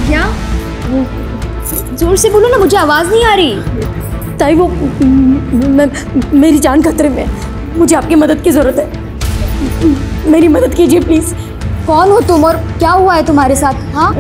क्या? जोर से बोलो ना, मुझे आवाज नहीं आ रही। ताई वो मेरी जान खतरे में है, मुझे आपकी मदद की जरूरत है, मेरी मदद कीजिए प्लीज। कौन हो तुम और क्या हुआ है तुम्हारे साथ? हाँ,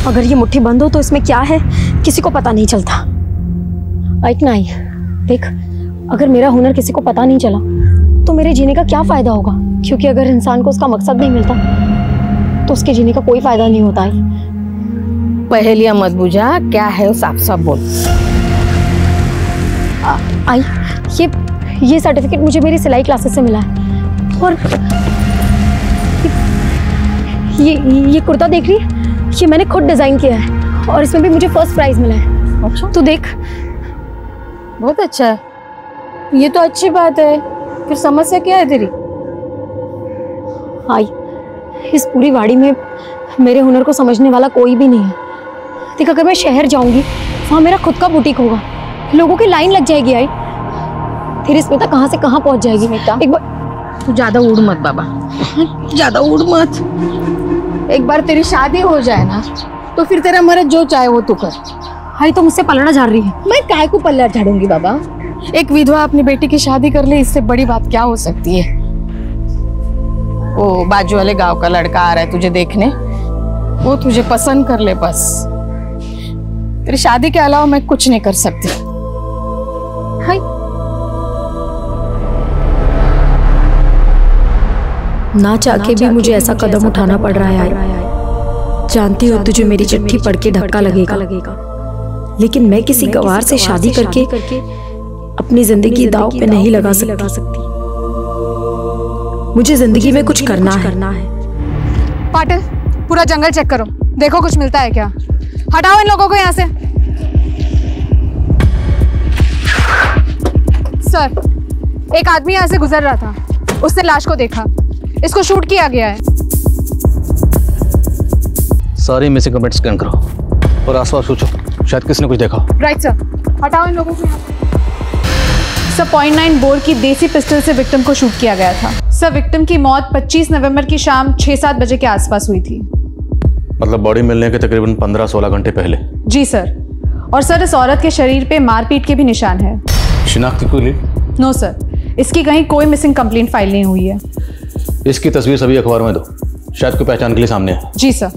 अगर ये मुट्ठी बंद हो तो इसमें क्या है किसी को पता नहीं चलता। इतना ही देख, अगर मेरा हुनर किसी को पता नहीं चला तो मेरे जीने का क्या फायदा होगा, क्योंकि अगर इंसान को उसका मकसद नहीं मिलता तो उसके जीने का कोई फायदा नहीं होता है। पहेलियां मत बुझा, क्या है साफ साफ बोल। आई, ये सर्टिफिकेट मुझे मेरी सिलाई क्लासेस से मिला है, और ये कुर्ता देख रही है, ये मैंने खुद डिजाइन किया है और इसमें भी मुझे फर्स्ट प्राइज मिला है। अच्छा, तो देख, बहुत अच्छा है, ये तो अच्छी बात है। फिर समस्या क्या है तेरी? आई, इस पूरी वाड़ी में मेरे हुनर को समझने वाला कोई भी नहीं है। देख, अगर मैं शहर जाऊंगी वहां मेरा खुद का बुटीक होगा, लोगों की लाइन लग जाएगी। आई, फिर स्मिता कहाँ से कहाँ पहुंच जाएगी। स्मिता, एक बार तू ज्यादा उड़ मत बाबा, ज्यादा उड़ मत। एक बार तेरी शादी हो जाए ना तो फिर तेरा मर्द जो चाहे वो तू कर। आई तो मुझसे पलड़ा झाड़ रही है। मैं काय को पल्ला झाड़ूंगी बाबा? एक विधवा अपनी बेटी की शादी कर ले, इससे बड़ी बात क्या हो सकती है? वो बाजू वाले गांव का लड़का आ रहा है तुझे देखने, वो तुझे पसंद कर ले बस। तेरी शादी के अलावा मैं कुछ नहीं कर सकती। हाय, ना चाह के भी मुझे ऐसा कदम उठाना पड़ रहा है। जानती हो तुझे मेरी चिट्ठी पढ़ के धक्का लगेगा, लेकिन मैं किसी गवार से शादी करके अपनी जिंदगी दांव पे नहीं लगा सकती। मुझे जिंदगी में कुछ करना है। पाटिल, पूरा जंगल चेक करो, देखो कुछ मिलता है क्या। हटाओ इन लोगों को यहाँ से। सर, एक आदमी यहाँ से गुजर रहा था, उसने लाश को देखा, इसको शूट किया गया है। सारी मिसिंग कंप्लेंट स्कैन करो और आसपास पूछो, शायद किसी ने कुछ देखा। राइट सर, हटाओ इन लोगों को। सर, .9 बोर की देसी पिस्टल से विक्टिम को शूट किया गया था। सर, विक्टिम की मौत 25 नवंबर की शाम 6-7 बजे के आसपास हुई थी। मतलब बॉडी मिलने के तकरीबन 15-16 घंटे पहले? जी सर। और सर, इस औरत के शरीर पे मारपीट के भी निशान है। शिनाख्त कोई लीड? नो सर, इसकी कहीं कोई मिसिंग कंप्लेंट फाइल नहीं हुई है। इसकी तस्वीर सभी अखबार में दो, शायद कोई पहचान के लिए सामने है। जी सर।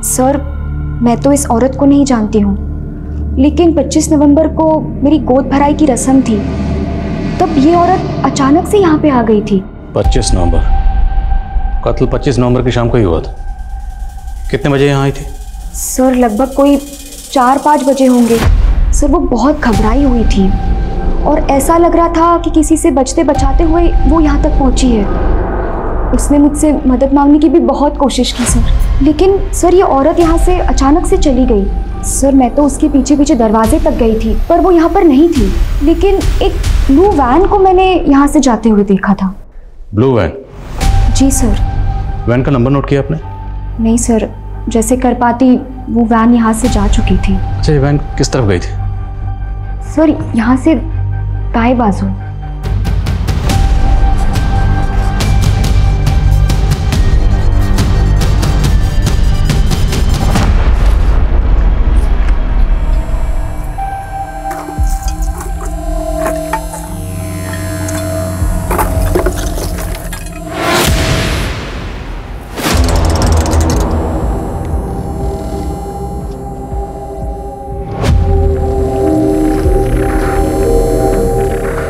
सर, मैं तो इस औरत को नहीं जानती हूँ, लेकिन 25 नवंबर को मेरी गोद भराई की रस्म थी, तब ये औरत अचानक से यहाँ पे आ गई थी। 25 नवंबर? कत्ल 25 नवंबर की शाम को ही हुआ था। कितने बजे यहाँ आई थी? सर, लगभग कोई 4-5 बजे होंगे। सर, वो बहुत घबराई हुई थी और ऐसा लग रहा था कि किसी से बचते बचाते हुए वो यहाँ तक पहुँची है। उसने मुझसे मदद मांगने की भी बहुत कोशिश की सर, लेकिन सर ये औरत यहाँ से अचानक से चली गई। सर, मैं तो उसके पीछे पीछे दरवाजे तक गई थी, पर वो यहाँ पर नहीं थी, लेकिन एक ब्लू वैन को मैंने यहाँ से जाते हुए देखा था। Blue van? जी सर। वैन का नंबर नोट किया आपने? नहीं सर, जैसे कर पाती वो वैन यहाँ से जा चुकी थी। अच्छा, ये वैन किस तरफ गई थी? सर, यहाँ से दाएं बाजू।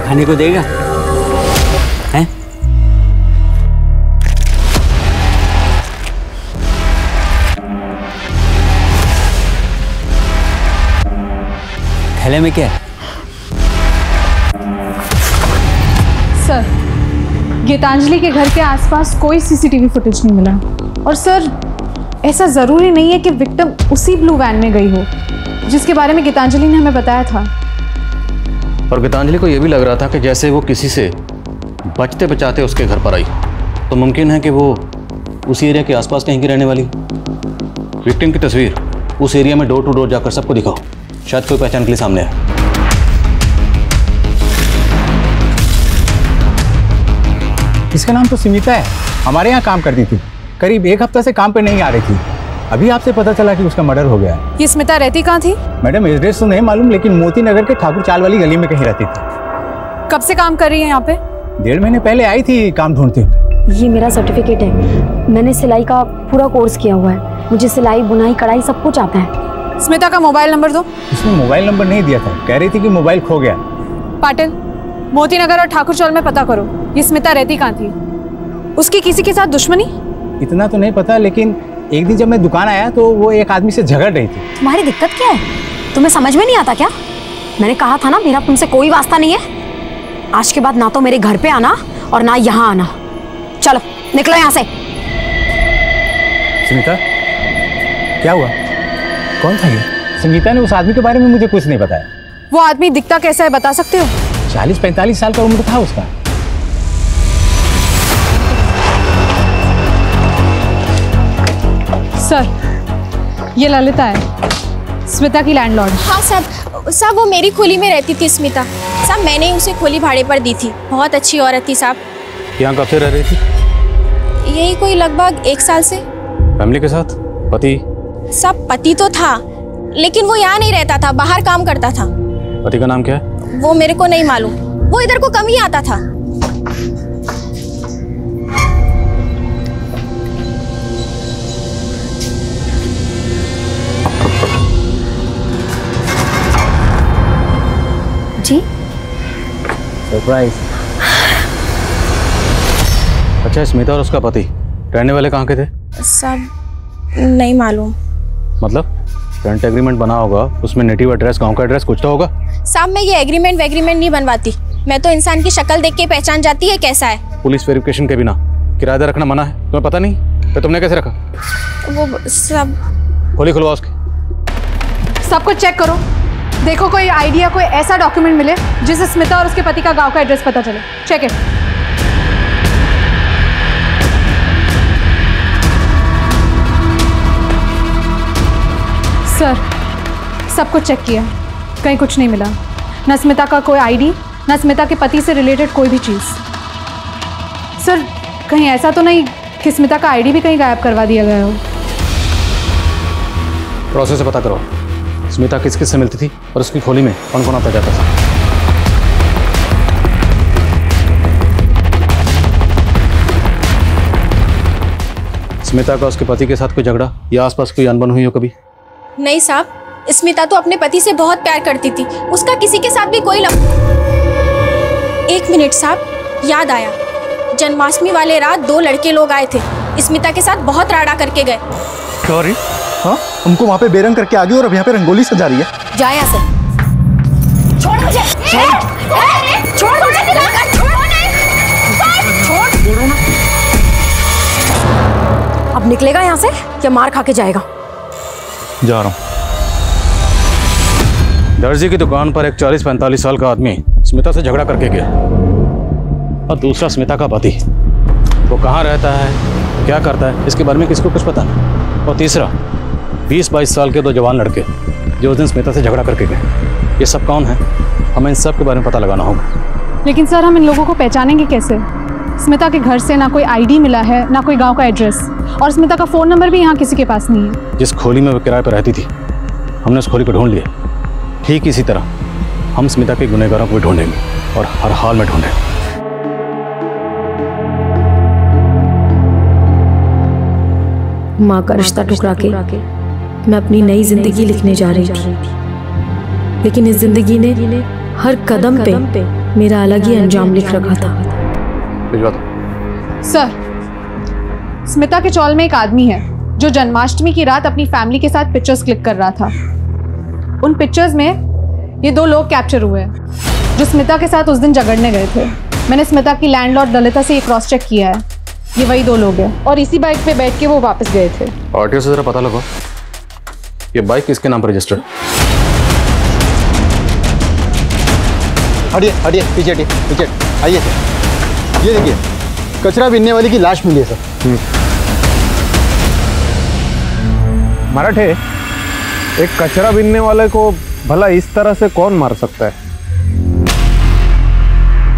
खाने को देगा? हैं? थैले में क्या है? सर, गीतांजलि के घर के आसपास कोई सीसीटीवी फुटेज नहीं मिला। और सर, ऐसा ज़रूरी नहीं है कि विक्टिम उसी ब्लू वैन में गई हो जिसके बारे में गीतांजलि ने हमें बताया था। और गीतांजलि को यह भी लग रहा था कि जैसे वो किसी से बचते बचाते उसके घर पर आई, तो मुमकिन है कि वो उसी एरिया के आसपास कहीं की रहने वाली। विक्टिम की तस्वीर उस एरिया में डोर टू डोर जाकर सबको दिखाओ, शायद कोई पहचान के लिए सामने आए। इसका नाम तो स्मिता है, हमारे यहाँ काम करती थी। करीब 1 हफ्ता से काम पे नहीं आ रही थी। अभी आपसे पता चला कि उसका मर्डर हो गया है। ये स्मिता रहती कहाँ थी? मैडम एड्रेस तो नहीं मालूम, लेकिन मोती नगर के ठाकुर चाल वाली गली में कहीं रहती थी। कब से काम कर रही है यहाँ पे? 1.5 महीने पहले आई थी काम ढूंढते हुए। ये मेरा सर्टिफिकेट है, मैंने सिलाई का पूरा कोर्स किया हुआ है, मुझे सिलाई बुनाई कढ़ाई सब कुछ आता है। स्मिता का मोबाइल नंबर दो। उसने मोबाइल नंबर नहीं दिया था, कह रही थी कि मोबाइल खो गया। पाटिल, मोती नगर और ठाकुर चौल में पता करो, ये स्मिता रहती कहाँ थी? उसकी किसी के साथ दुश्मनी? इतना तो नहीं पता, लेकिन एक दिन जब मैं दुकान आया तो वो एक आदमी से झगड़ रही थी। तुम्हारी दिक्कत क्या है? तुम्हें समझ में नहीं आता क्या? मैंने कहा था ना, मेरा तुमसे कोई वास्ता नहीं है। आज के बाद ना तो मेरे घर पे आना और ना यहाँ आना। चलो निकलो यहाँ से। स्मिता, क्या हुआ? कौन था ये? संगीता ने उस आदमी के बारे में मुझे कुछ नहीं बताया। वो आदमी दिखता कैसा है बता सकते हो? 40-45 साल का उम्र था उसका। सर, ये ललिता है, स्मिता की लैंडलॉर्ड। हाँ साहब, वो मेरी खोली में रहती थी स्मिता। साहब, मैंने उसे खोली भाड़े पर दी थी। बहुत अच्छी औरत थी साहब। यहाँ कब से रह रही थी? यही कोई लगभग 1 साल से। फैमिली के साथ? पति? साहब, पति तो था, लेकिन वो यहाँ नहीं रहता था, बाहर काम करता था। पति का नाम क्या है? वो मेरे को नहीं मालूम, वो इधर को कम ही आता था। जी? सरप्राइज। अच्छा, स्मिता और उसका पति रहने वाले कहाँ के थे? साहब, नहीं मालूम। मतलब रेंट एग्रीमेंट बना होगा, उसमें नेटिव एड्रेस, गांव का एड्रेस कुछ तो होगा। साहब, मैं ये एग्रीमेंट वेग्रीमेंट नहीं बनवाती। मैं तो इंसान की शक्ल देख के पहचान जाती है कैसा है। पुलिस वेरिफिकेशन के बिना किराएदार रखना मना है, तुम्हें पता नहीं? तो तुमने कैसे रखा? वो सब खोली खुलवा उसकी। सब कुछ चेक करो, देखो कोई आइडिया, कोई ऐसा डॉक्यूमेंट मिले जिससे स्मिता और उसके पति का गांव का एड्रेस पता चले। Check it. सर, सब कुछ चेक किया, कहीं कुछ नहीं मिला। न स्मिता का कोई आईडी, न स्मिता के पति से रिलेटेड कोई भी चीज़। सर, कहीं ऐसा तो नहीं कि स्मिता का आईडी भी कहीं गायब करवा दिया गया हो? प्रोसेस से पता करो, स्मिता किस किस से मिलती थी और उसकी खोली में कौन कौन आता जाता था। स्मिता का उसके पति के साथ कोई झगड़ा या आसपास कोई अनबन हुई हो कभी? नहीं साहब, स्मिता तो अपने पति से बहुत प्यार करती थी, उसका किसी के साथ भी कोई 1 मिनट साहब, याद आया। जन्माष्टमी वाले रात 2 लड़के लोग आए थे, स्मिता के साथ बहुत राड़ा करके गए। सॉरी, हाँ, हमको वहाँ पे बेरंग करके आ गई और अब यहाँ पे रंगोली सजा रही है। जा यहाँ से। छोड़ मुझे। छोड़ मुझे। अब निकलेगा यहाँ से या मार खा के जाएगा? जा रहा हूँ। दर्जी की दुकान पर एक 40-45 साल का आदमी स्मिता से झगड़ा करके गया, और दूसरा स्मिता का पति। वो कहाँ रहता है, क्या करता है, इसके बारे में किसको कुछ पता नहीं। और तीसरा 20-22 साल के 2 जवान लड़के जो उस दिन स्मिता से झगड़ा करके गए। ये सब कौन है? हमें इन सब के बारे में पता लगाना होगा। लेकिन सर, हम इन लोगों को पहचानेंगे कैसे? स्मिता के घर से ना कोई आईडी मिला है, ना कोई गांव का एड्रेस, और स्मिता का फ़ोन नंबर भी यहाँ किसी के पास नहीं है। जिस खोली में वो किराए पर रहती थी, हमने उस खोली को ढूंढ लिया। ठीक इसी तरह हम स्मिता के गुनहगारों को भी ढूंढेंगे, और हर हाल में ढूंढेंगे। माँ का रिश्ता ठुकरा के मैं अपनी नई जिंदगी लिखने जा रही थी, लेकिन इस जिंदगी ने हर कदम पे मेरा अलग ही अंजाम लिख रखा था। भिजवा दो। सर, स्मिता के चौल में एक आदमी है जो जन्माष्टमी की रात अपनी फैमिली के साथ पिक्चर्स क्लिक कर रहा था। उन पिक्चर्स में ये 2 लोग कैप्चर हुए हैं जो स्मिता के साथ उस दिन झगड़ने गए थे। मैंने स्मिता की लैंडलॉर्ड ललिता से ये क्रॉस चेक किया है, ये वही 2 लोग हैं और इसी बाइक पे बैठ के वो वापस गए थे। आरटीओ से जरा पता लगाओ ये बाइक किसके नाम पर रजिस्टर्ड। हटिए हटिए, पीछे हटिए, पीछे आइए सर। ये देखिए, कचरा बीनने वाली की लाश मिली है सर। मराठे, एक कचरा बीनने वाले को भला इस तरह से कौन मार सकता है?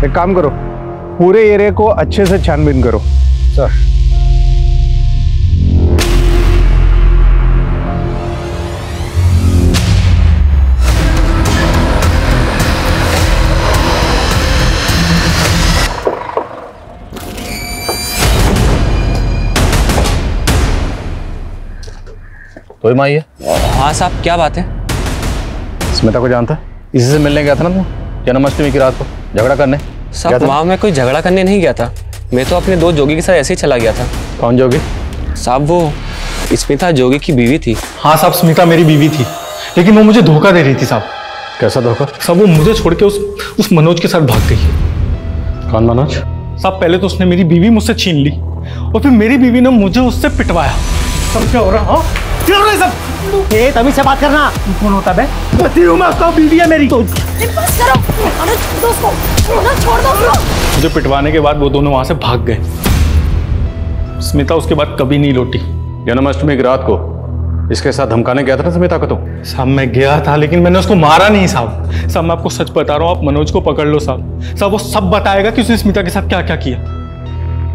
एक काम करो, पूरे एरिया को अच्छे से छानबीन करो। सर, तो माई है। हाँ साहब, क्या बात है? स्मिता को जानता है? इसी से मिलने गया था ना तू जन्माष्टमी की रात को झगड़ा करने? साहब वहाँ मैं कोई झगड़ा करने नहीं गया था, मैं तो अपने 2 जोगी के साथ ऐसे ही चला गया था। कौन जोगी? साहब वो स्मिता जोगी की बीवी थी। हाँ साहब, स्मिता मेरी बीवी थी, लेकिन वो मुझे धोखा दे रही थी साहब। कैसा धोखा? साहब वो मुझे छोड़ के उस मनोज के साथ भाग गई। कौन मनोज? साहब पहले तो उसने मेरी बीवी मुझसे छीन ली और फिर मेरी बीवी ने मुझे उससे पिटवाया। सब क्या हो रहा है? क्या हो रहा है सब? ए तभी से बात करना। कौन होता है? पति हूँ मैं, उसका बीवी है मेरी। बस करो, छोड़ दो। मुझे पिटवाने के बाद वो दोनों वहां से भाग गए। स्मिता उसके बाद कभी नहीं लौटी। जन्माष्टमी की रात को इसके साथ धमकाने गया था ना स्मिता को? तो साहब मैं गया था, लेकिन मैंने उसको मारा नहीं साहब। साहब मैं आपको सच बता रहा हूँ, आप मनोज को पकड़ लो साहब। साहब वो सब बताएगा कि उसने स्मिता के साथ क्या क्या किया।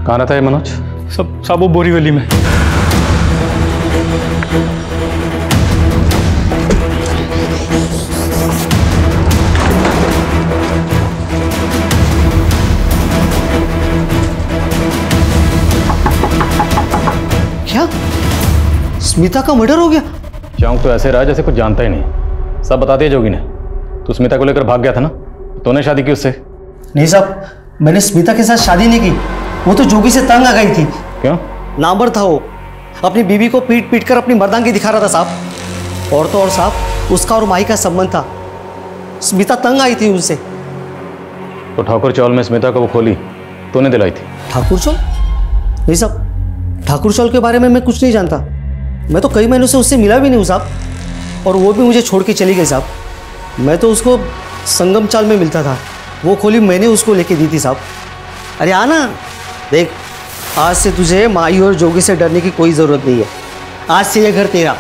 कहाँ रहता है मनोज? साहब वो बोरीवली में। क्या स्मिता का मर्डर हो गया? चौंक तो ऐसे रहा जैसे कुछ जानता ही नहीं। सब बता दिया जोगी ने। तू स्मिता को लेकर भाग गया था ना? तूने शादी की उससे? नहीं साहब, मैंने स्मिता के साथ शादी नहीं की। वो तो जोगी से तंग आ गई थी। क्यों? नामर था वो, अपनी बीवी को पीट पीट कर अपनी मर्दांगी दिखा रहा था साहब। और तो और साहब, उसका और माही का संबंध था। स्मिता तंग आई थी उनसे। तो ठाकुर चौल में स्मिता को वो खोली तूने दिलाई थी? ठाकुर चौल? नहीं साहब, ठाकुर चौल के बारे में मैं कुछ नहीं जानता। मैं तो कई महीनों से उससे मिला भी नहीं हूँ साहब, और वो भी मुझे छोड़ के चली गई साहब। मैं तो उसको संगम चाल में मिलता था, वो खोली मैंने उसको लेके दी थी साहब। अरे आना देख, आज से तुझे माई और जोगी से डरने की कोई ज़रूरत नहीं है। आज से ये घर तेरा।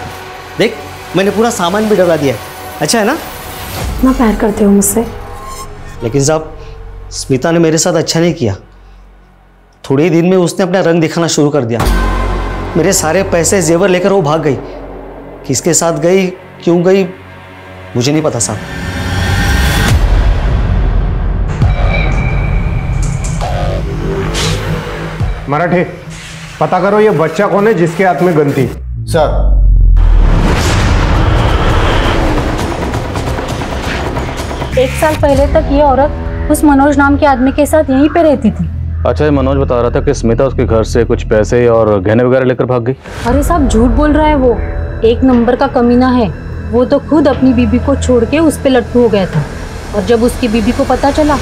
देख मैंने पूरा सामान भी डरा दिया है, अच्छा है ना? इतना प्यार करते हो मुझसे? लेकिन साहब स्मिता ने मेरे साथ अच्छा नहीं किया। थोड़े ही दिन में उसने अपना रंग दिखाना शुरू कर दिया। मेरे सारे पैसे जेवर लेकर वो भाग गई। किसके साथ गई, क्यों गई, मुझे नहीं पता साहब। मराठे, पता करो ये बच्चा कौन है जिसके हाथ में गन थी। सर, एक साल पहले तक ये औरत उस मनोज नाम के आदमी के साथ यहीं पे रहती थी। अच्छा, ये मनोज बता रहा था कि स्मिता उसके घर से कुछ पैसे और गहने वगैरह लेकर भाग गई। अरे साहब झूठ बोल रहा है, वो 1 नंबर का कमीना है। वो तो खुद अपनी बीबी को छोड़ के उस पे लट्टू हो गया था, और जब उसकी बीबी को पता चला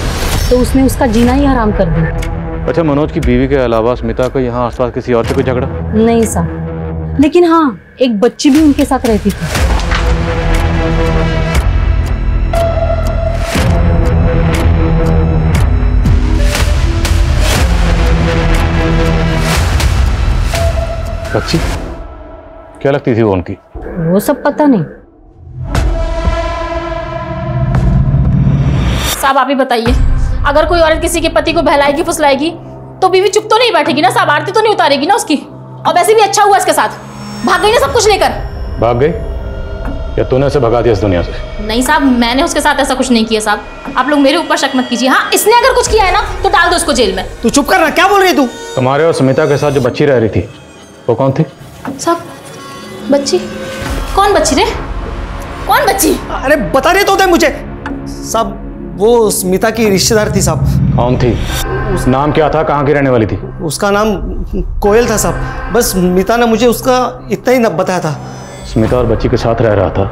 तो उसने उसका जीना ही हराम कर दिया। अच्छा, मनोज की बीवी के अलावा स्मिता को यहाँ आसपास किसी और से कोई झगड़ा? नहीं साहब, लेकिन हाँ एक बच्ची भी उनके साथ रहती थी। बच्ची? क्या लगती थी वो उनकी? वो सब पता नहीं। साहब आप ही बताइए, अगर कोई औरत किसी के पति को बहलाएगी फुसलाएगी तो बीवी चुप तो नहीं बैठेगी ना साहब? आरती तो नहीं उतारेगी ना उसकी? और वैसे भी अच्छा हुआ इसके साथ, भाग गई ना सब कुछ लेकर। भाग गई या तूने उसे भगा दिया इस दुनिया से? नहीं साहब, मैंने उसके साथ ऐसा कुछ नहीं किया साहब। आप लोग मेरे ऊपर शक मत कीजिए। हाँ, इसने अगर कुछ किया है ना तो डाल दो उसको जेल में। तू चुप कर रहा, क्या बोल रही तू? तुम्हारे और स्मिता के साथ जो बच्ची रह रही थी वो कौन थी? साहब बच्ची? कौन बच्ची रे? कौन बच्ची? अरे बता रही तो दे मुझे। साहब वो स्मिता की रिश्तेदार थी साहब। कौन थी? नाम क्या था? कहाँ की रहने वाली थी? उसका नाम कोयल था साहब। बस स्मिता ने मुझे उसका इतना ही बताया था। स्मिता और बच्ची के साथ रह रहा था,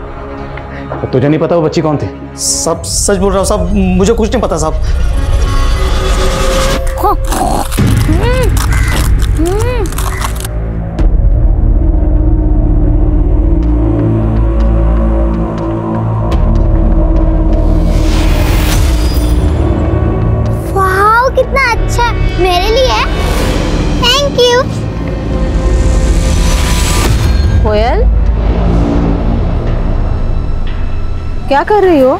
तो तुझे नहीं पता वो बच्ची कौन थी? सब सच बोल रहा हूँ साहब, मुझे कुछ नहीं पता साहब। वाह कितना अच्छा, मेरे लिए। Thank you. कोयल, क्या कर रही हो?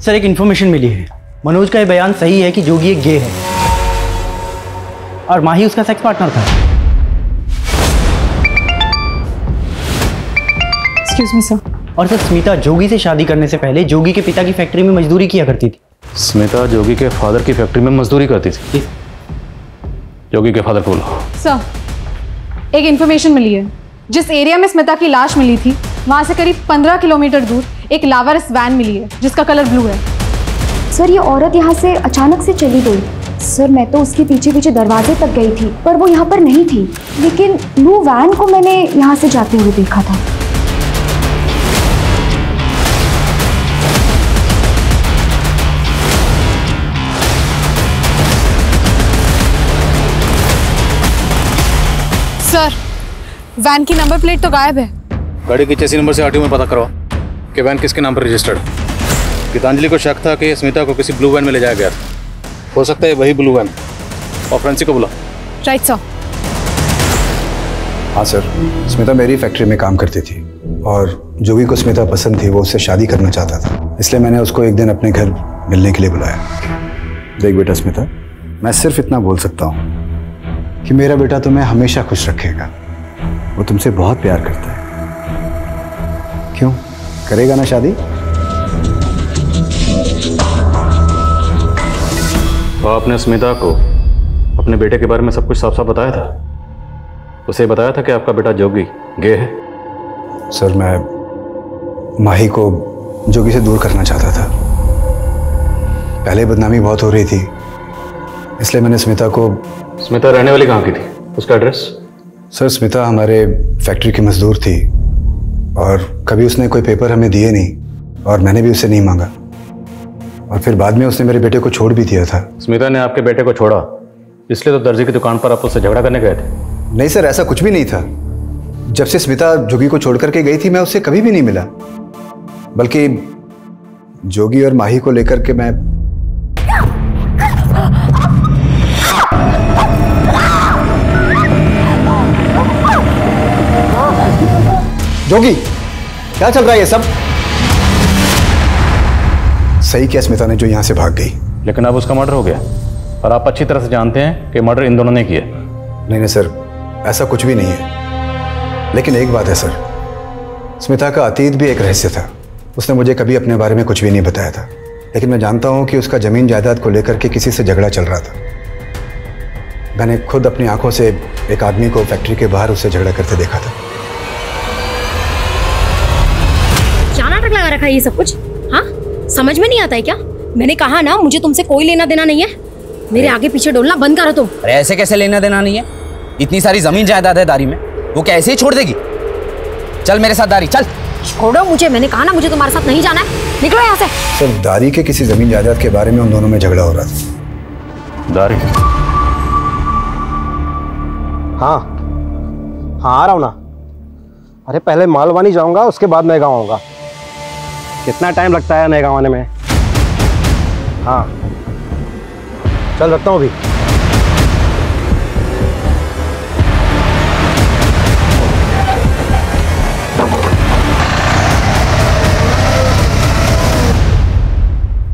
सर एक इन्फॉर्मेशन मिली है। मनोज का ये बयान सही है कि जोगी एक गे है और माही उसका सेक्स पार्टनर था। Excuse me sir. और सर स्मिता जोगी से शादी करने से पहले जोगी के पिता की फैक्ट्री में मजदूरी किया करती थी। स्मिता जोगी के फादर की फैक्ट्री में मजदूरी करती थी? जोगी के फादर को बोलो। सर एक इन्फॉर्मेशन मिली है। जिस एरिया में स्मिता की लाश मिली थी वहां से करीब 15 किलोमीटर दूर एक लावारिस वैन मिली है जिसका कलर ब्लू है। सर ये औरत यहाँ से अचानक से चली गई। सर मैं तो उसके पीछे पीछे दरवाजे तक गई थी पर वो यहाँ पर नहीं थी, लेकिन ब्लू वैन को मैंने यहाँ से जाते हुए देखा था। सर वैन की नंबर प्लेट तो गायब है। गाड़ी की चेसी नंबर से आरटीओ में पता करो कि वैन किसके नाम पर रजिस्टर्ड है। गीतांजलि को शक था कि स्मिता को किसी ब्लू वैन में ले जाया गया था। हो सकता है वही ब्लू वैन। और फ्रेंसिक को बुला। Right sir. हाँ सर, स्मिता मेरी फैक्ट्री में काम करती थी और जोगी को स्मिता पसंद थी, वो उससे शादी करना चाहता था, इसलिए मैंने उसको एक दिन अपने घर मिलने के लिए बुलाया। देख बेटा स्मिता, मैं सिर्फ इतना बोल सकता हूँ कि मेरा बेटा तुम्हें हमेशा खुश रखेगा। वो तुमसे बहुत प्यार करता है। क्यों, करेगा ना शादी? तो आपने स्मिता को अपने बेटे के बारे में सब कुछ साफ साफ बताया था? उसे बताया था कि आपका बेटा जोगी गे है? सर मैं माही को जोगी से दूर करना चाहता था। पहले बदनामी बहुत हो रही थी, इसलिए मैंने स्मिता को। स्मिता रहने वाली कहाँ की थी? उसका एड्रेस? सर स्मिता हमारे फैक्ट्री की मजदूर थी और कभी उसने कोई पेपर हमें दिए नहीं और मैंने भी उससे नहीं मांगा, और फिर बाद में उसने मेरे बेटे को छोड़ भी दिया था। स्मिता ने आपके बेटे को छोड़ा इसलिए तो दर्जी की दुकान पर आप उससे झगड़ा करने गए थे? नहीं सर, ऐसा कुछ भी नहीं था। जब से स्मिता जोगी को छोड़ करके गई थी मैं उससे कभी भी नहीं मिला, बल्कि जोगी और माही को लेकर के मैं। जोगी क्या चल रहा है ये सब? सही किया स्मिता ने जो यहां से भाग गई। लेकिन अब उसका मर्डर हो गया और आप अच्छी तरह से जानते हैं कि मर्डर इन दोनों ने किया। नहीं सर, ऐसा कुछ भी नहीं है। लेकिन एक बात है सर, स्मिता का अतीत भी एक रहस्य था। उसने मुझे कभी अपने बारे में कुछ भी नहीं बताया था, लेकिन मैं जानता हूं कि उसका जमीन जायदाद को लेकर के किसी से झगड़ा चल रहा था। मैंने खुद अपनी आंखों से एक आदमी को फैक्ट्री के बाहर उससे झगड़ा करते देखा था। क्या नाटक लगा रखा है ये सब कुछ? हाँ, समझ में नहीं आता है क्या? मैंने कहा ना मुझे तुमसे कोई लेना देना नहीं है। मेरे आगे पीछे डोलना बंद करो तुम। अरे ऐसे कैसे लेना देना नहीं है? इतनी सारी जमीन जायदाद है दारी में, वो क्या ऐसे ही छोड़ देगी? चल मेरे साथ दारी, चल। छोड़ो मुझे, मैंने कहा ना मुझे तुम्हारे साथ नहीं जाना है। निकलो यहाँ से। सर दारी के किसी जमीन जायदाद के बारे में उन दोनों में झगड़ा हो रहा था। दारी? हाँ आ रहा हूँ ना। अरे पहले मालवानी जाऊंगा, उसके बाद नए गाँव आऊंगा। कितना टाइम लगता है नए गाँव आने में? हाँ चल रखता हूँ अभी।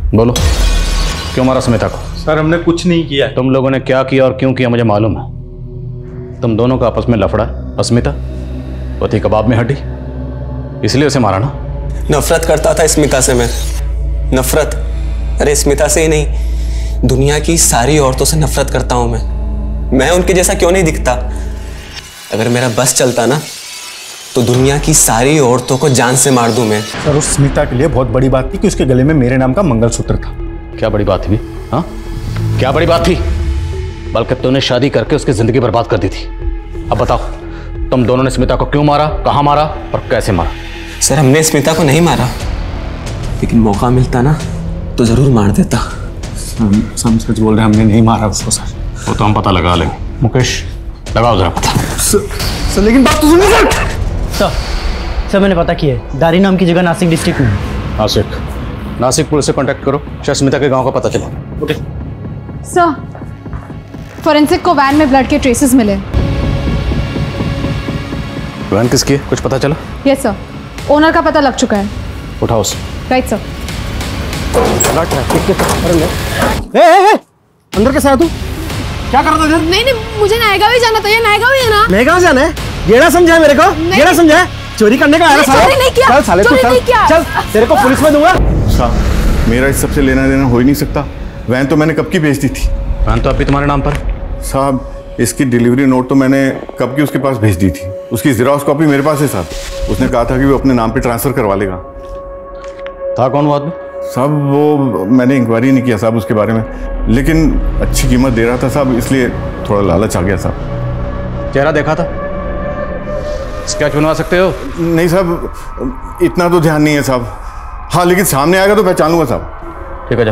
बोलो, क्यों मारा स्मिता को? सर हमने कुछ नहीं किया। तुम लोगों ने क्या किया और क्यों किया मुझे मालूम है। तुम दोनों का आपस में लफड़ा और स्मिता वो थी कबाब में हड्डी, इसलिए उसे मारा ना? नफरत करता था स्मिता से मैं। नफरत? अरे स्मिता से ही नहीं, दुनिया की सारी औरतों से नफरत करता हूं मैं उनके जैसा क्यों नहीं दिखता? अगर मेरा बस चलता ना तो दुनिया की सारी औरतों को जान से मार दूं मैं। सर उस स्मिता के लिए बहुत बड़ी बात थी कि उसके गले में मेरे नाम का मंगलसूत्र था। क्या बड़ी बात थी? हाँ, क्या बड़ी बात थी? बल्कि तूने शादी करके उसकी जिंदगी बर्बाद कर दी थी। अब बताओ, तुम दोनों ने स्मिता को क्यों मारा, कहाँ मारा और कैसे मारा? सर हमने स्मिता को नहीं मारा, लेकिन मौका मिलता ना तो जरूर मार देता। हम सच बोल रहे हैं, हमने नहीं मारा उसको सर। वो तो हम पता लगा लेंगे। मुकेश लगाओ जरा पता। सर लेकिन बात तो सुनिए सर। सर मैंने पता किया है, दारी नाम की जगह नासिक डिस्ट्रिक्ट में है। नासिक पुलिस से कांटेक्ट करो, शायद स्मिता के गांव का पता चला। ओके सर, फोरेंसिक को वैन में ब्लड के ट्रेसेस मिले। वैन किसकी है, कुछ पता चला? यस सर, ओनर का पता लग चुका है। उठाओ उसे। Right sir. अंदर कैसे आया तू? क्या कर रहा था? नहीं, मुझे नायगांव ही जाना था। ये नायगांव ही है ना? नायगांव जाना है? गेड़ा समझा मेरे को? गेड़ा समझा? चोरी करने का आया साला? चोरी नहीं किया। चल साले तू चल, तेरे को पुलिस में दूंगा। साहब मेरा इस सबसे लेना देना हो ही नहीं सकता। वैन तो मैंने कब की भेज दी थी। वैन तो अभी तुम्हारे नाम पर। साहब इसकी डिलीवरी नोट तो मैंने कब की उसके पास भेज दी थी। उसकी ज़ेरॉक्स कॉपी मेरे पास है साहब। उसने कहा था कि वो अपने नाम पे ट्रांसफ़र करवा लेगा। था कौन वो आदमी? साहब वो मैंने इंक्वायरी नहीं किया साहब उसके बारे में, लेकिन अच्छी कीमत दे रहा था साहब, इसलिए थोड़ा लालच आ गया साहब। चेहरा देखा था? स्केच बनवा सकते हो? नहीं साहब, इतना तो ध्यान नहीं है साहब। हाँ लेकिन सामने आएगा तो पहचान लूंगा साहब। ठीक है जा।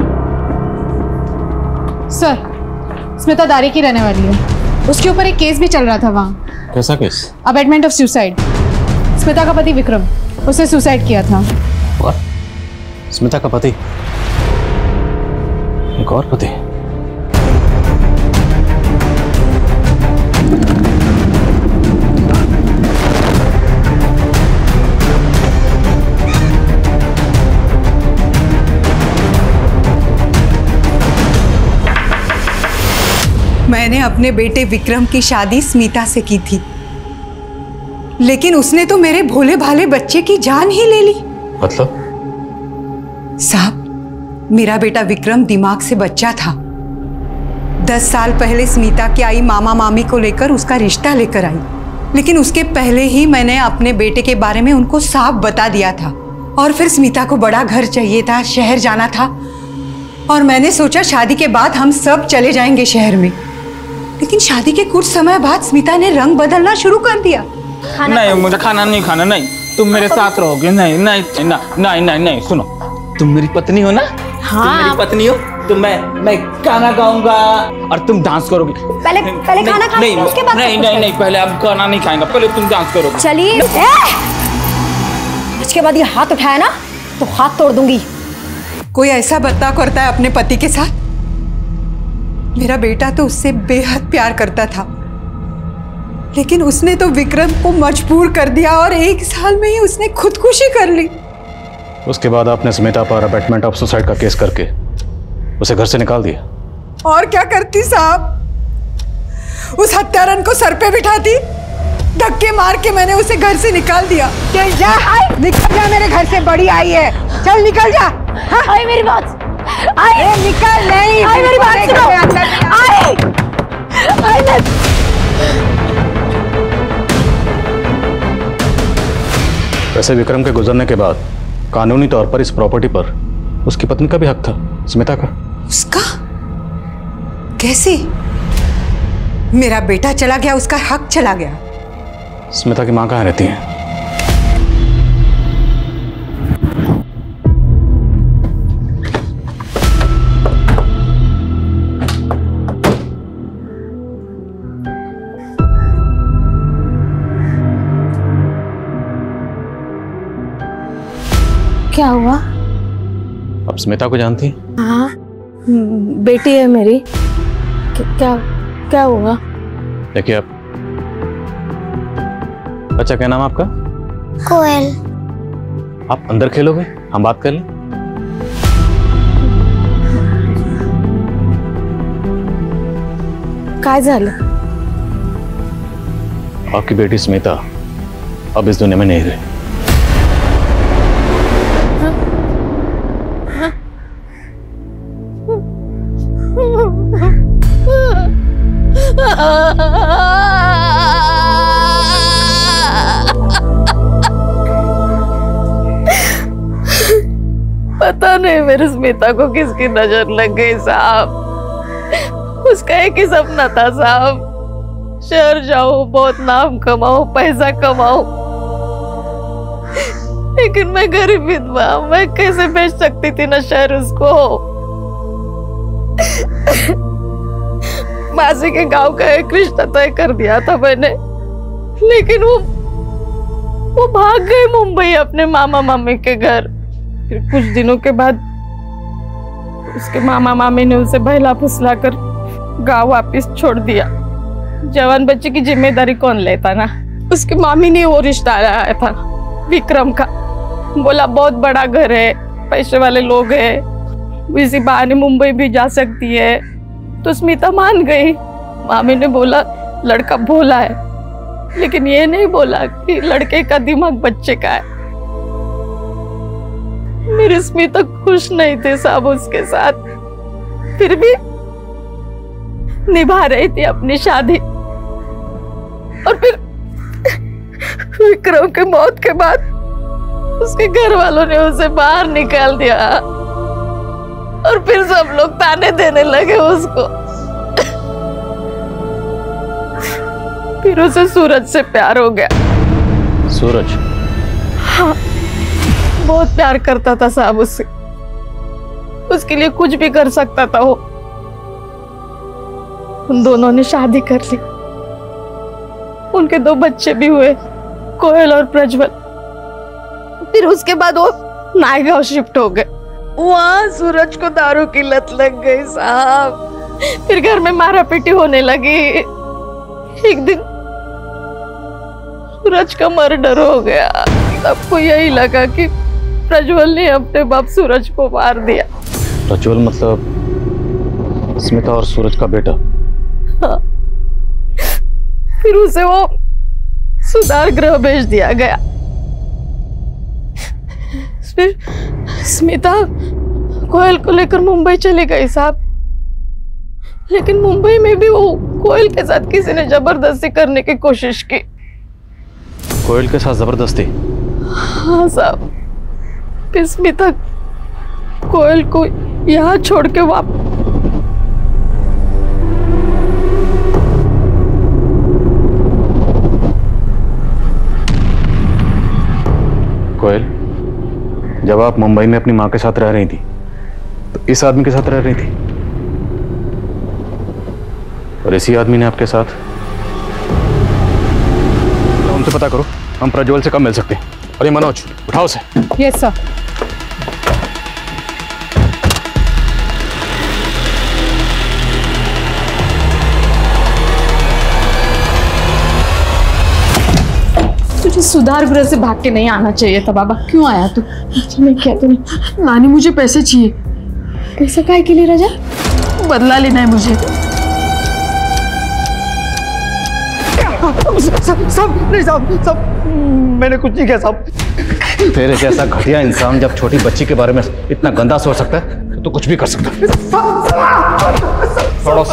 सर, स्मिता दारी की रहने वाली है। उसके ऊपर एक केस भी चल रहा था वहाँ। कैसा case? Abetment of suicide. Smita का पति विक्रम, उसने सुसाइड किया था। और? स्मिता का पति? एक और पति? मैंने अपने बेटे विक्रम की शादी स्मिता से की थी, लेकिन उसने तो मेरे भोले भाले बच्चे की जान ही ले ली। मतलब? साहब मेरा बेटा विक्रम दिमाग से बच्चा था। 10 साल पहले स्मिता की आई मामा मामी को लेकर उसका रिश्ता लेकर आई, लेकिन उसके पहले ही मैंने अपने बेटे के बारे में उनको साफ बता दिया था। और फिर स्मिता को बड़ा घर चाहिए था, शहर जाना था, और मैंने सोचा शादी के बाद हम सब चले जाएंगे शहर में। लेकिन शादी के कुछ समय बाद स्मिता ने रंग बदलना शुरू कर दिया। नहीं मुझे खाना नहीं खाना, नहीं तुम मेरे साथ रहोगे। नहीं नहीं नहीं नहीं नहीं, सुनो, तुम मेरी पत्नी हो ना? हाँ। तुम मेरी पत्नी हो तो मैं गाना गाऊंगा और तुम डांस करोगी। पहले खाना खाएंगे उसके बाद। नहीं पहले हम खाना नहीं खाएंगे, पहले तुम डांस करोगी। चलिए। इसके बाद ये हाथ उठाया ना तो हाथ तोड़ दूंगी। कोई ऐसा बर्ताव करता है अपने पति के साथ? मेरा बेटा तो उससे बेहद प्यार करता था, लेकिन उसने तो विक्रम को मजबूर कर दिया और 1 साल में ही उसने खुदकुशी कर ली। उसके बाद आपने स्मिता पर अबेटमेंट ऑफ सुसाइड का केस करके उसे घर से निकाल दिया। और क्या करती साहब, उस हत्यारन को सर पे बिठाती, धक्के मार के मैंने उसे घर से निकाल दिया। चल जा, निकल जा मेरे घर से, बड़ी आई है, चल निकल जा। हाँ? मेरी बात आई, निकल। नहीं आई मेरी बात सुनो। वैसे विक्रम के गुजरने के बाद कानूनी तौर पर इस प्रॉपर्टी पर उसकी पत्नी का भी हक था, स्मिता का। उसका? कैसे? मेरा बेटा चला गया, उसका हक चला गया। स्मिता की मां कहाँ रहती है? क्या हुआ? अब स्मिता को जानती? हाँ, बेटी है मेरी। क्या हुआ? देखिए आप, बच्चा क्या नाम है आपका? कोयल। आप अंदर खेलोगे, हम बात कर लें? काय झालं? आपकी बेटी स्मिता अब इस दुनिया में नहीं रही। मेरी स्मिता को किसकी नजर लग गई साहब? उसका एक ही सपना था साहब, शहर जाऊं, बहुत नाम कमाऊं, पैसा कमाऊं। लेकिन मैं गरीब विधवा, मैं कैसे बेच सकती थी ना शहर उसको। मासी के गांव का एक रिश्ता तय कर दिया था मैंने, लेकिन वो भाग गए मुंबई अपने मामा मामी के घर। फिर कुछ दिनों के बाद उसके मामा मामी ने उसे बहला फुसला कर गांव वापस छोड़ दिया। जवान बच्चे की जिम्मेदारी कौन लेता ना। उसकी मामी ने वो रिश्ता लाया था विक्रम का। बोला बहुत बड़ा घर है, पैसे वाले लोग हैं, इसी बहाने मुंबई भी जा सकती है। तो स्मिता मान गई। मामी ने बोला लड़का भोला है, लेकिन ये नहीं बोला कि लड़के का दिमाग बच्चे का है। मेरी स्मिता खुश नहीं थी साहब उसके साथ, फिर भी निभा रही थी अपनी शादी। और फिर विक्रम की मौत के बाद उसके घर वालों ने उसे बाहर निकाल दिया और फिर सब लोग ताने देने लगे उसको। फिर उसे सूरज से प्यार हो गया। सूरज? हाँ, बहुत प्यार करता था साहब उससे, उसके लिए कुछ भी कर सकता था वो। उन दोनों ने शादी कर ली, उनके 2 बच्चे भी हुए, कोयल और प्रज्वल। फिर उसके बाद वो नायगांव शिफ्ट हो गए। वहां सूरज को दारू की लत लग गई साहब। फिर घर में मारा पीटी होने लगी। एक दिन सूरज का मर्डर हो गया। सबको यही लगा कि प्रज्वल ने अपने बाप सूरज को मार दिया। प्रज्वल मतलब स्मिता और सूरज का बेटा? हाँ। फिर उसे वो सुधार गृह भेज दिया गया। फिर स्मिता कोयल को लेकर मुंबई चली गई साहब, लेकिन मुंबई में भी वो कोयल के साथ किसी ने जबरदस्ती करने की कोशिश की। कोयल के साथ जबरदस्ती? हाँ साहब। फिर स्मिता कोयल को यहाँ छोड़ के कोयल, जब आप मुंबई में अपनी माँ के साथ रह रही थी तो इस आदमी के साथ रह रही थी, और इसी आदमी ने आपके साथ? हमसे पता करो हम प्रज्वल से कब मिल सकते हैं। और ये मनोज, उठाओ से। Yes sir. तुझे सुधार गृह से भाग के नहीं आना चाहिए था बाबा। क्यों आया तू? मैं क्या तूने? नानी मुझे पैसे चाहिए। पैसा काहे के लिए राजा? बदला लेना है मुझे। साहब मैंने कुछ नहीं किया साहब। तेरे जैसा घटिया इंसान जब छोटी बच्ची के बारे में इतना गंदा सोच सकता है तो कुछ भी कर सकता है।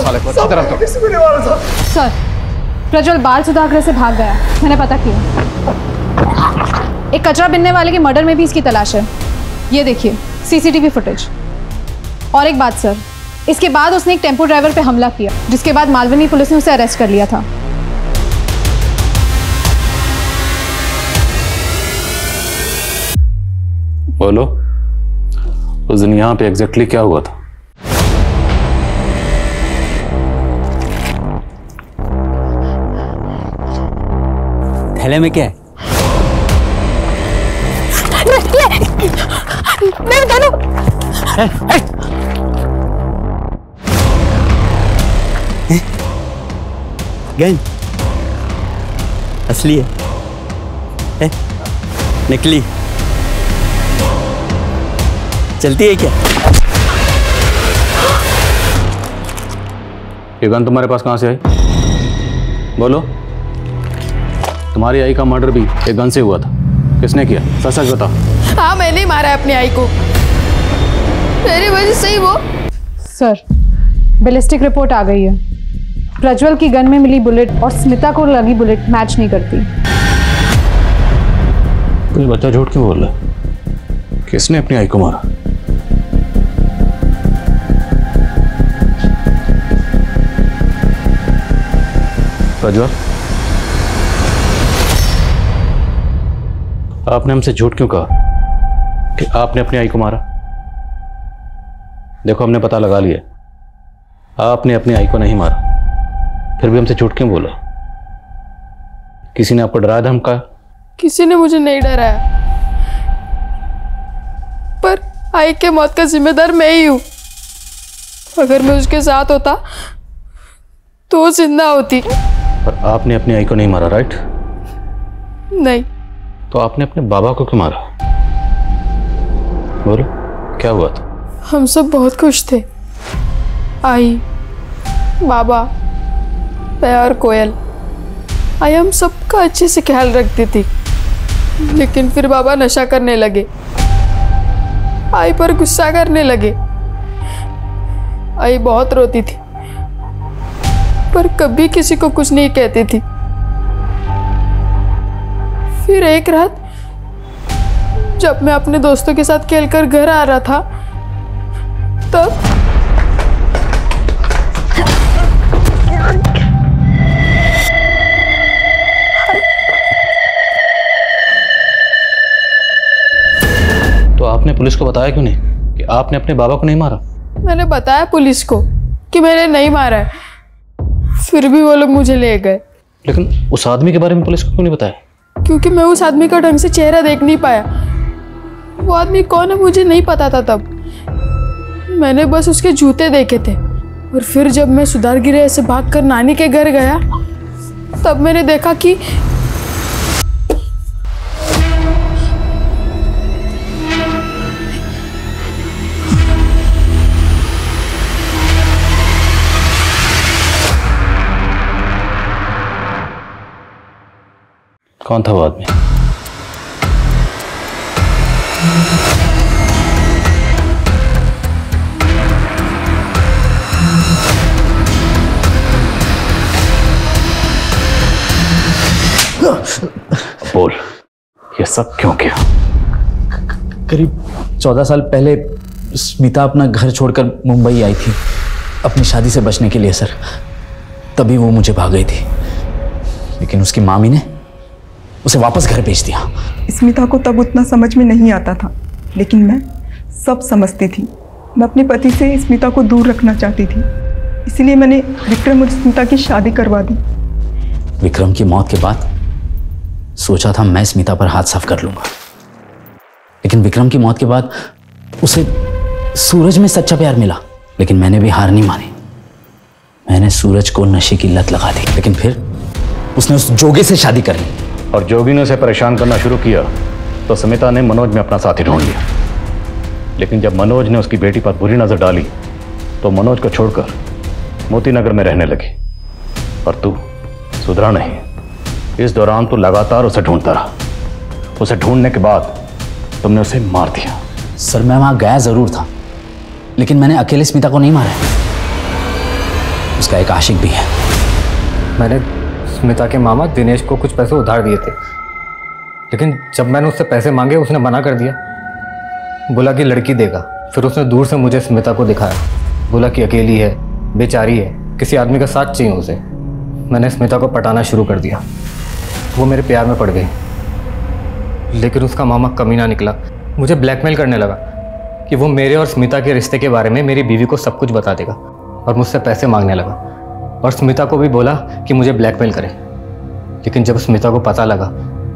साले को सर, प्रज्वल बाल सुधार से भाग गया। मैंने पता किया। एक कचरा बिनने वाले के मर्डर में भी इसकी तलाश है। ये देखिए सीसीटीवी फुटेज। और एक बात सर, इसके बाद उसने एक टेम्पो ड्राइवर पे हमला किया, जिसके बाद मालवनी पुलिस ने उसे अरेस्ट कर लिया था। बोलो, उस दिन यहाँ पे एग्जैक्टली क्या हुआ था? थैले में क्या है? गन असली है? नकली चलती है क्या? ये गन तुम्हारे पास कहां से आई? बोलो। तुम्हारी आई का मर्डर भी एक गन से हुआ था। किसने किया? सच सच बताओ। हाँ, मैंने ही मारा है अपनी आई को। मेरी वजह से ही वो। सर, बैलिस्टिक रिपोर्ट आ गई है। प्रज्वल की गन में मिली बुलेट और स्मिता को लगी बुलेट मैच नहीं करती। तो बच्चा झूठ क्यों बोल रहा है? किसने अपनी आई को मारा? प्रज्वल, आपने हमसे झूठ क्यों कहा कि आपने अपनी आई को मारा? देखो, हमने पता लगा लिया, आपने अपनी आई को नहीं मारा, फिर भी हमसे झूठ क्यों बोला? किसी ने आपको डराया, धमकाया? किसी ने मुझे नहीं डराया, पर आई के मौत का जिम्मेदार मैं ही हूं। अगर मैं उसके साथ होता तो वो जिंदा होती। पर आपने अपनी आई को नहीं मारा, राइट? नहीं। तो आपने अपने बाबा को क्यों मारा? बोलो, क्या हुआ था? हम सब बहुत खुश थे, आई, बाबा, मैं और कोयल। आई हम सबका अच्छे से ख्याल रखती थी, लेकिन फिर बाबा नशा करने लगे, आई पर गुस्सा करने लगे। आई बहुत रोती थी, पर कभी किसी को कुछ नहीं कहती थी। फिर एक रात जब मैं अपने दोस्तों के साथ खेलकर घर आ रहा था, तब तो आपने पुलिस को बताया क्यों नहीं कि आपने अपने बाबा को नहीं मारा? मैंने बताया पुलिस को कि मैंने नहीं मारा है, फिर भी वो लोग मुझे ले गए। लेकिन उस आदमी के बारे में पुलिस को क्यों नहीं बताया? क्योंकि मैं उस आदमी का ढंग से चेहरा देख नहीं पाया। वो आदमी कौन है मुझे नहीं पता था तब। मैंने बस उसके जूते देखे थे, और फिर जब मैं सुधार गिरे से भागकर नानी के घर गया, तब मैंने देखा कि कौन था वो आदमी? बोल, ये सब क्यों किया? करीब 14 साल पहले स्मिता अपना घर छोड़कर मुंबई आई थी अपनी शादी से बचने के लिए सर। तभी वो मुझे भाग गई थी, लेकिन उसकी मामी ने उसे वापस घर भेज दिया। स्मिता को तब उतना समझ में नहीं आता था, लेकिन मैं सब समझती थी। मैं अपने पति से स्मिता को दूर रखना चाहती थी, इसलिए मैंने विक्रम और स्मिता की शादी करवा दी। विक्रम की मौत के बाद सोचा था मैं स्मिता पर हाथ साफ कर लूंगा, लेकिन विक्रम की मौत के बाद उसे सूरज में सच्चा प्यार मिला, लेकिन मैंने भी हार नहीं मानी। मैंने सूरज को नशे की लत लगा दी, लेकिन फिर उसने उस जोगी से शादी कर ली, और जोगी ने उसे परेशान करना शुरू किया तो स्मिता ने मनोज में अपना साथी ढूंढ लिया। लेकिन जब मनोज ने उसकी बेटी पर बुरी नजर डाली तो मनोज को छोड़कर मोती नगर में रहने लगी। और तू सुधरा नहीं। इस दौरान तू लगातार उसे ढूंढता रहा। उसे ढूंढने के बाद तुमने उसे मार दिया। सर मैं वहां गया जरूर था, लेकिन मैंने अकेले स्मिता को नहीं मारा। उसका एक आशिक भी है। मैंने स्मिता के मामा दिनेश को कुछ पैसे उधार दिए थे, लेकिन जब मैंने उससे पैसे मांगे उसने मना कर दिया। बोला कि लड़की देगा। फिर उसने दूर से मुझे स्मिता को दिखाया, बोला कि अकेली है, बेचारी है, किसी आदमी का साथ चाहिए उसे। मैंने स्मिता को पटाना शुरू कर दिया। वो मेरे प्यार में पड़ गई, लेकिन उसका मामा कमीना निकला। मुझे ब्लैकमेल करने लगा कि वो मेरे और स्मिता के रिश्ते के बारे में मेरी बीवी को सब कुछ बता देगा, और मुझसे पैसे मांगने लगा। और स्मिता को भी बोला कि मुझे ब्लैकमेल करे। लेकिन जब स्मिता को पता लगा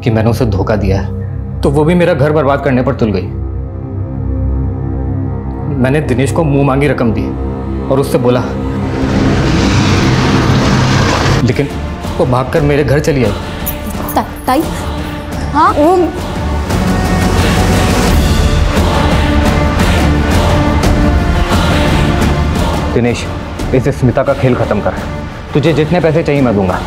कि मैंने उसे धोखा दिया है, तो वो भी मेरा घर बर्बाद करने पर तुल गई। मैंने दिनेश को मुंह मांगी रकम दी और उससे बोला, लेकिन वो भागकर मेरे घर चली आई। ताई, हाँ दिनेश, इसे स्मिता का खेल खत्म कर। तुझे जितने पैसे चाहिए मैं दूंगा।